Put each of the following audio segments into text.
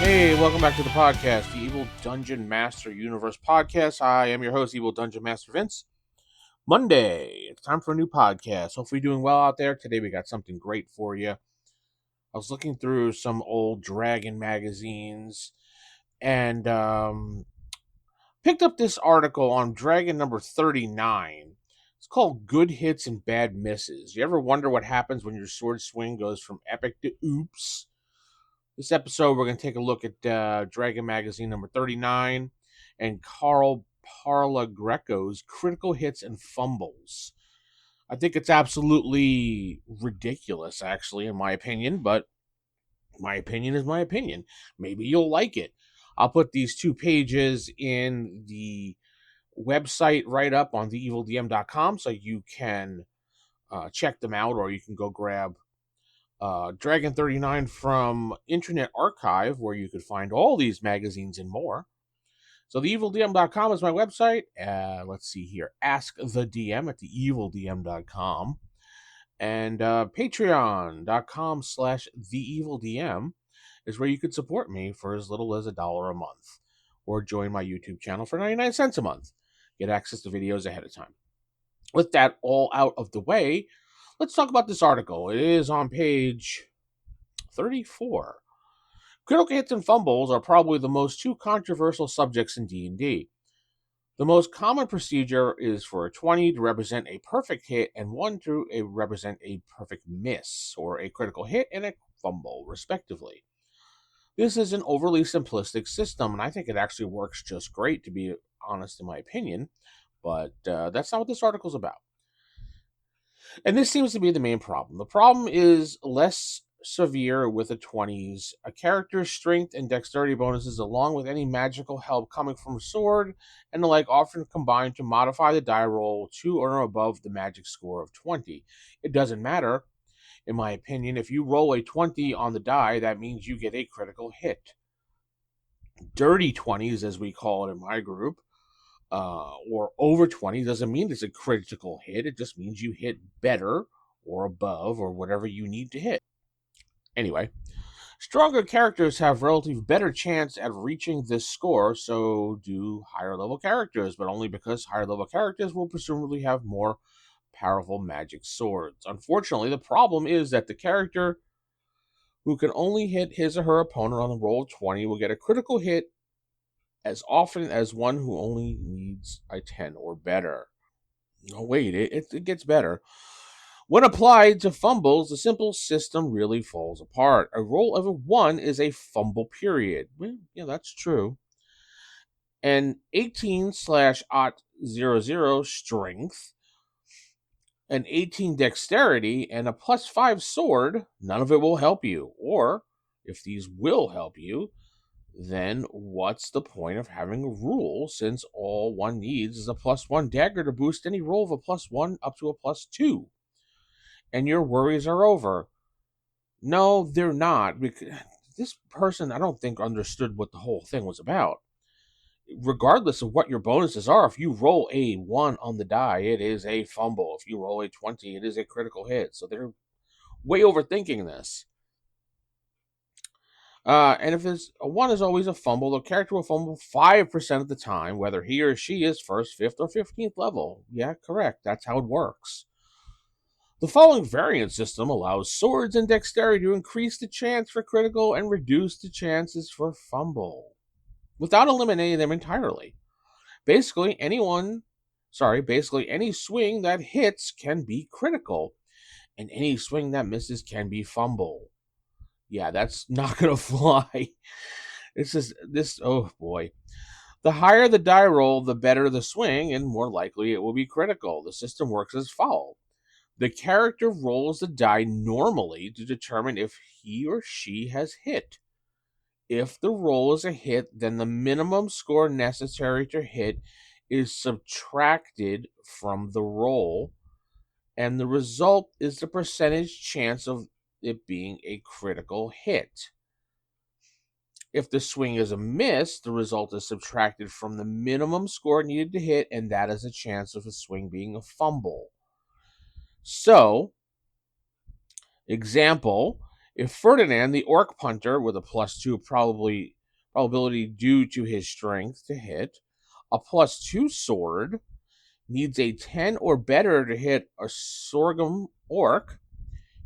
Hey, welcome back to the podcast, the Evil Dungeon Master Universe podcast. I am your host, Evil Dungeon Master Vince. Monday, it's time for a new podcast. Hopefully, you're doing well out there. Today, we got something great for you. I was looking through some old Dragon magazines and picked up this article on Dragon number 39. It's called Good Hits and Bad Misses. You ever wonder what happens when your sword swing goes from epic to oops? This episode, we're going to take a look at Dragon Magazine number 39 and Carl Parlagreco's Critical Hits and Fumbles. I think it's absolutely ridiculous, actually, in my opinion, but my opinion is my opinion. Maybe you'll like it. I'll put these 2 pages in the website right up on theevildm.com so you can check them out, or you can go grab Dragon 39 from Internet Archive, where you could find all these magazines and more. So theevildm.com is my website. Let's see here. Ask the DM at theevildm.com. And patreon.com/theevildm is where you could support me for as little as $1 a month. Or join my YouTube channel for 99 cents a month. Get access to videos ahead of time. With that all out of the way, let's talk about this article. It is on page 34. Critical hits and fumbles are probably the most 2 controversial subjects in D&D. The most common procedure is for a 20 to represent a perfect hit and 1 to represent a perfect miss, or a critical hit and a fumble, respectively. This is an overly simplistic system, and I think it actually works just great, to be honest, in my opinion, but that's not what this article is about. And this seems to be the main problem. The problem is less severe with the 20s. A character's strength and dexterity bonuses, along with any magical help coming from a sword and the like, often combine to modify the die roll to or above the magic score of 20. It doesn't matter, in my opinion. If you roll a 20 on the die, that means you get a critical hit. Dirty 20s, as we call it in my group, or over 20 doesn't mean it's a critical hit. It just means you hit better or above or whatever you need to hit. Anyway, stronger characters have relatively better chance at reaching this score, so do higher level characters, but only because higher level characters will presumably have more powerful magic swords. Unfortunately, the problem is that the character who can only hit his or her opponent on the roll of 20 will get a critical hit as often as one who only needs a 10 or better. Oh, wait, it gets better. When applied to fumbles, the simple system really falls apart. A roll of a 1 is a fumble period. Well, yeah, that's true. An 18/00 strength, an 18 dexterity, and a +5 sword, none of it will help you. Or, if these will help you, then what's the point of having a rule, since all one needs is a +1 dagger to boost any roll of a +1 up to a +2? And your worries are over. No, they're not. Because this person, I don't think, understood what the whole thing was about. Regardless of what your bonuses are, if you roll a 1 on the die, it is a fumble. If you roll a 20, it is a critical hit. So they're way overthinking this. And if it's a 1 is always a fumble, the character will fumble 5% of the time, whether he or she is 1st, 5th, or 15th level. Yeah, correct. That's how it works. The following variant system allows swords and dexterity to increase the chance for critical and reduce the chances for fumble, without eliminating them entirely. Basically, any swing that hits can be critical, and any swing that misses can be fumble. Yeah, that's not gonna fly. Oh boy. The higher the die roll, the better the swing, and more likely it will be critical. The system works as follows. The character rolls the die normally to determine if he or she has hit. If the roll is a hit, then the minimum score necessary to hit is subtracted from the roll, and the result is the percentage chance of it being a critical hit. If the swing is a miss, the result is subtracted from the minimum score needed to hit, and that is a chance of the swing being a fumble. So, example, if Ferdinand, the orc punter with a +2 probability due to his strength to hit. A +2 sword needs a 10 or better to hit a sorghum orc.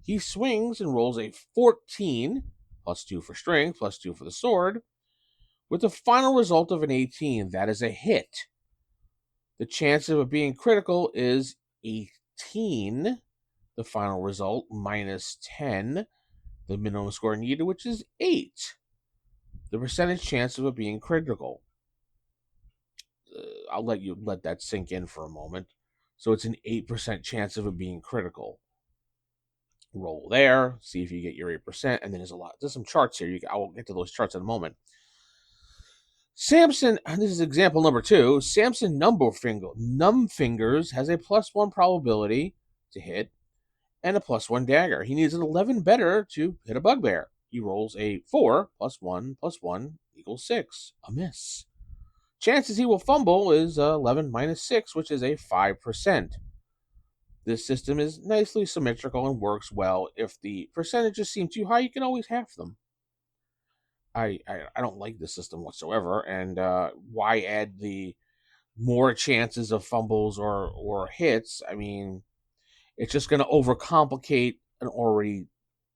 He swings and rolls a 14, +2 for strength, +2 for the sword, with the final result of an 18. That is a hit. The chance of it being critical is 18. The final result -10. The minimum score needed, which is 8. The percentage chance of it being critical. I'll let that sink in for a moment. So it's an 8% chance of it being critical. Roll there, see if you get your 8%, and then there's some charts here. I will get to those charts in a moment. Samson, this is example number 2. Samson Numfingers has a +1 probability to hit and a +1 dagger. He needs an 11 better to hit a bugbear. He rolls a 4 +1 +1 equals 6. A miss. Chances he will fumble is 11 -6, which is a 5%. This system is nicely symmetrical and works well. If the percentages seem too high, you can always half them. I don't like this system whatsoever, and why add the more chances of fumbles or hits? I mean, it's just going to overcomplicate an already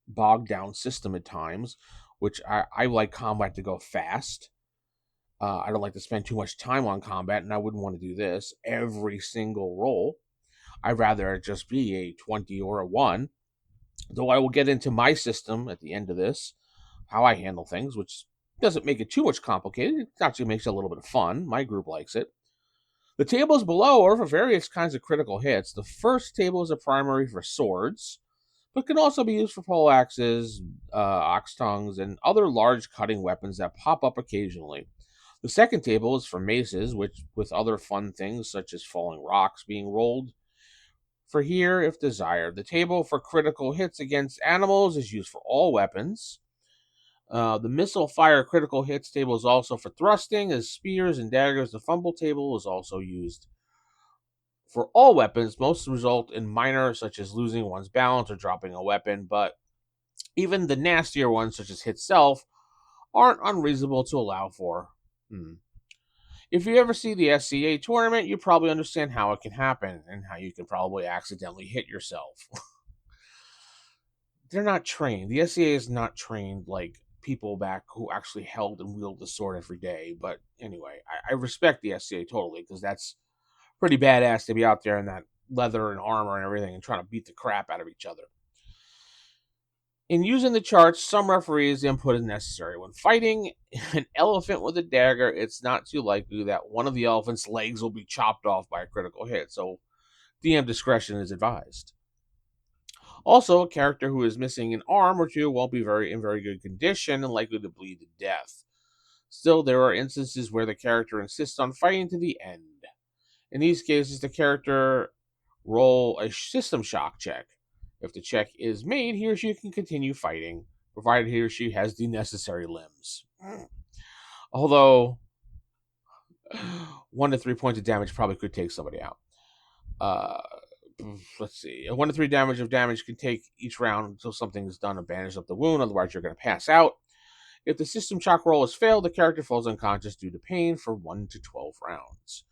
bogged down system at times, which I like combat to go fast. I don't like to spend too much time on combat, and I wouldn't want to do this every single roll. I'd rather it just be a 20 or a 1, though I will get into my system at the end of this, how I handle things, which doesn't make it too much complicated. It actually makes it a little bit of fun. My group likes it. The tables below are for various kinds of critical hits. The first table is a primary for swords, but can also be used for pole axes, ox tongues, and other large cutting weapons that pop up occasionally. The second table is for maces, which with other fun things such as falling rocks being rolled for here if desired. The table for critical hits against animals is used for all weapons. The missile fire critical hits table is also for thrusting, as spears and daggers. The fumble table is also used for all weapons. Most result in minor, such as losing one's balance or dropping a weapon, but even the nastier ones, such as hit self, aren't unreasonable to allow for. If you ever see the SCA tournament, you probably understand how it can happen and how you can probably accidentally hit yourself. They're not trained. The SCA is not trained like people back who actually held and wielded the sword every day. But anyway, I respect the SCA totally, because that's pretty badass to be out there in that leather and armor and everything and trying to beat the crap out of each other. In using the charts, some referees' input is necessary. When fighting an elephant with a dagger, it's not too likely that one of the elephant's legs will be chopped off by a critical hit, so DM discretion is advised. Also, a character who is missing an arm or two won't be in very good condition and likely to bleed to death. Still, there are instances where the character insists on fighting to the end. In these cases, the character roll a system shock check. If the check is made, he or she can continue fighting, provided he or she has the necessary limbs. Although 1 to 3 points of damage probably could take somebody out. Let's see. 1 to 3 damage can take each round until something is done to bandage up the wound. Otherwise, you're going to pass out. If the system shock roll is failed, the character falls unconscious due to pain for 1 to 12 rounds.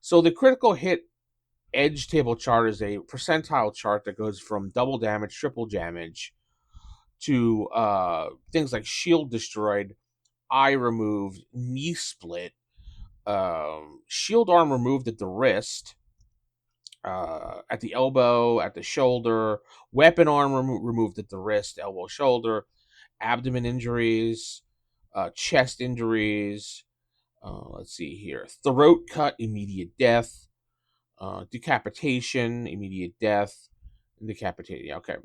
So the critical hit edge table chart is a percentile chart that goes from double damage, triple damage, to things like shield destroyed, eye removed, knee split, shield arm removed at the wrist, at the elbow, at the shoulder, weapon arm removed at the wrist, elbow, shoulder, abdomen injuries, chest injuries. Let's see here. Throat cut, immediate death. Decapitation, immediate death. Decapitation. Okay.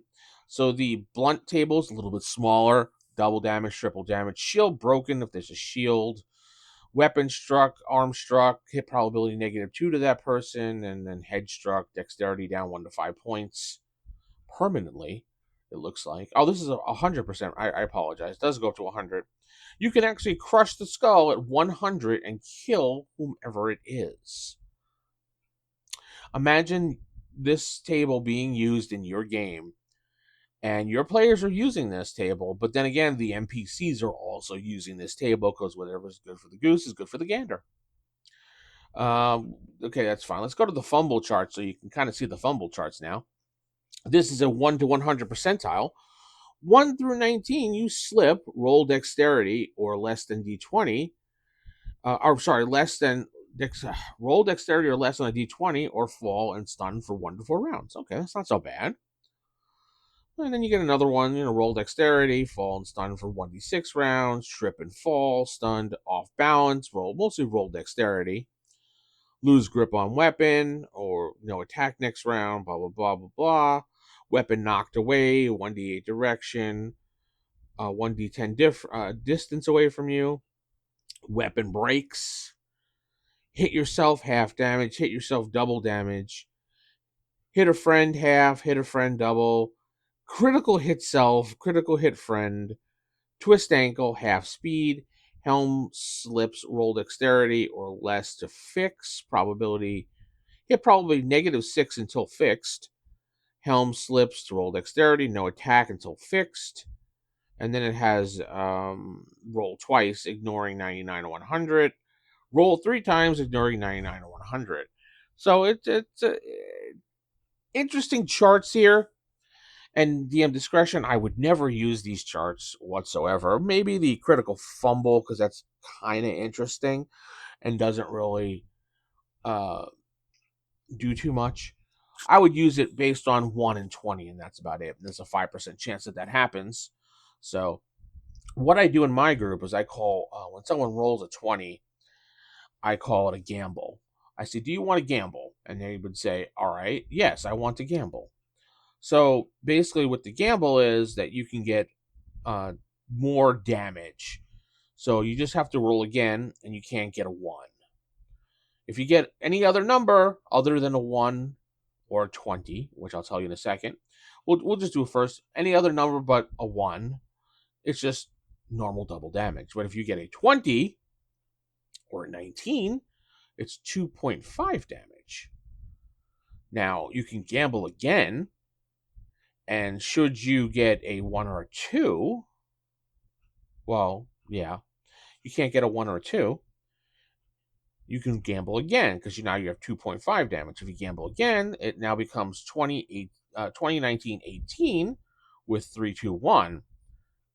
So the blunt table is a little bit smaller. Double damage, triple damage. Shield broken if there's a shield. Weapon struck, arm struck, hit probability -2 to that person, and then head struck, dexterity down 1 to 5 points permanently, it looks like. Oh, this is 100%. I apologize. It does go up to 100. You can actually crush the skull at 100 and kill whomever it is. Imagine this table being used in your game, And your players are using this table, but then again, the NPCs are also using this table because whatever's good for the goose is good for the gander. Okay, that's fine. Let's go to the fumble chart so you can kind of see the fumble charts now. This is a 1 to 100 percentile. 1 through 19, you slip, roll dexterity or less than d20. Less than roll dexterity or less on a d20 or fall and stun for 1 to 4 rounds. Okay, that's not so bad. And then you get another one, roll dexterity, fall and stun for 1d6 rounds, trip and fall, stunned, off balance, mostly roll dexterity, lose grip on weapon, or attack next round, blah, blah, blah, blah, blah. Weapon knocked away, 1d8 direction, 1d10 distance away from you. Weapon breaks. Hit yourself half damage, hit yourself double damage. Hit a friend half, hit a friend double. Critical hit self, critical hit friend. Twist ankle, half speed. Helm slips, roll dexterity or less to fix. Probability probably -6 until fixed. Helm slips to roll dexterity, no attack until fixed. And then it has roll twice, ignoring 99 or 100. Roll 3 times, ignoring 99 or 100. So it's interesting charts here. And DM discretion, I would never use these charts whatsoever. Maybe the critical fumble, because that's kind of interesting and doesn't really do too much. I would use it based on 1 in 20, and that's about it. There's a 5% chance that happens. So what I do in my group is I call, when someone rolls a 20, I call it a gamble. I say, do you want to gamble? And they would say, all right, yes, I want to gamble. So basically what the gamble is that you can get more damage. So you just have to roll again, and you can't get a 1. If you get any other number other than a 1 or a 20, which I'll tell you in a second, we'll just do it first. Any other number but a 1, it's just normal double damage. But if you get a 20 or a 19, it's 2.5 damage. Now, you can gamble again, and should you get a 1 or a 2, well, yeah, you can't get a 1 or a 2, you can gamble again, because now you have 2.5 damage. If you gamble again, it now becomes 20, 19, 18 with 3, 2, 1.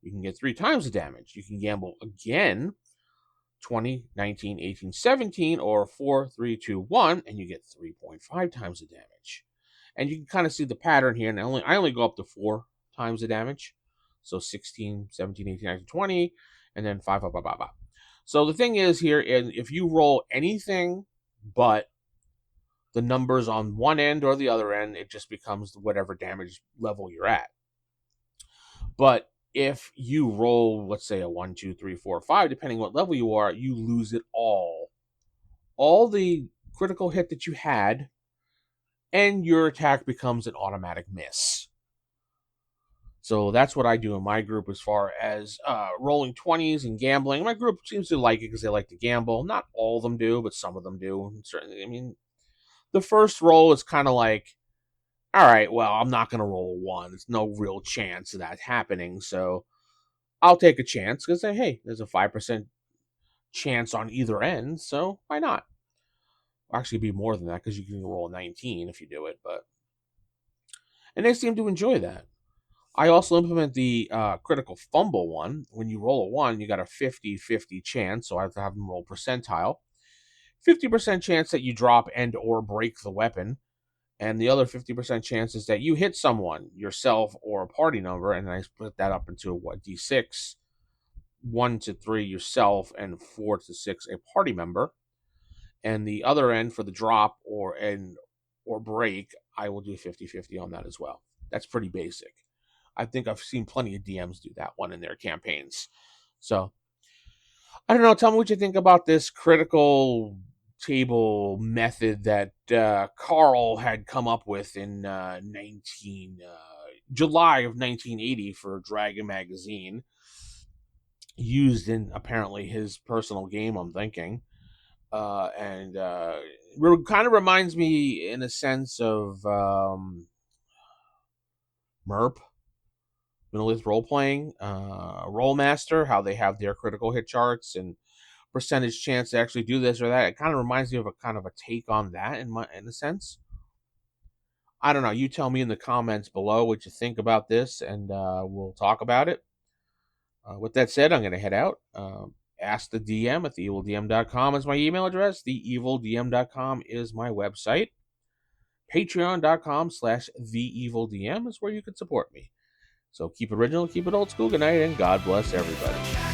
You can get 3 times the damage. You can gamble again, 20, 19, 18, 17, or 4, 3, 2, 1, and you get 3.5 times the damage. And you can kind of see the pattern here. And I only go up to 4 times the damage. So 16, 17, 18, 19, 20, and then 5, 5, 5, 5, 5. So the thing is here, if you roll anything but the numbers on one end or the other end, it just becomes whatever damage level you're at. But if you roll, let's say a 1, 2, 3, 4, 5, depending what level you are, you lose it all. All the critical hit that you had, and your attack becomes an automatic miss. So that's what I do in my group as far as rolling 20s and gambling. My group seems to like it because they like to gamble. Not all of them do, but some of them do. Certainly, I mean, the first roll is kind of like, all right, well, I'm not going to roll a 1. There's no real chance of that happening. So I'll take a chance because, hey, there's a 5% chance on either end. So why not? Actually, be more than that because you can roll a 19 if you do it. And they seem to enjoy that. I also implement the critical fumble one. When you roll a 1, you got a 50-50 chance, so I have to have them roll percentile. 50% chance that you drop and or break the weapon, and the other 50% chance is that you hit someone, yourself or a party number, and I split that up into D6. 1 to 3 yourself, and 4 to 6 a party member. And the other end for the drop or break, I will do 50-50 on that as well. That's pretty basic. I think I've seen plenty of DMs do that one in their campaigns. So, I don't know. Tell me what you think about this critical table method that Carl had come up with in July of 1980 for Dragon Magazine. Used in apparently his personal game, I'm thinking. And kind of reminds me in a sense of MERP. Minimalist Role Playing, Roll Master, how they have their critical hit charts and percentage chance to actually do this or that. It kind of reminds me of a kind of a take on that in a sense. I don't know. You tell me in the comments below what you think about this, and we'll talk about it. With that said, I'm going to head out. Ask the DM at theevildm.com is my email address. Theevildm.com is my website. Patreon.com/theevildm is where you can support me. So keep it original, keep it old school. Good night, and God bless everybody.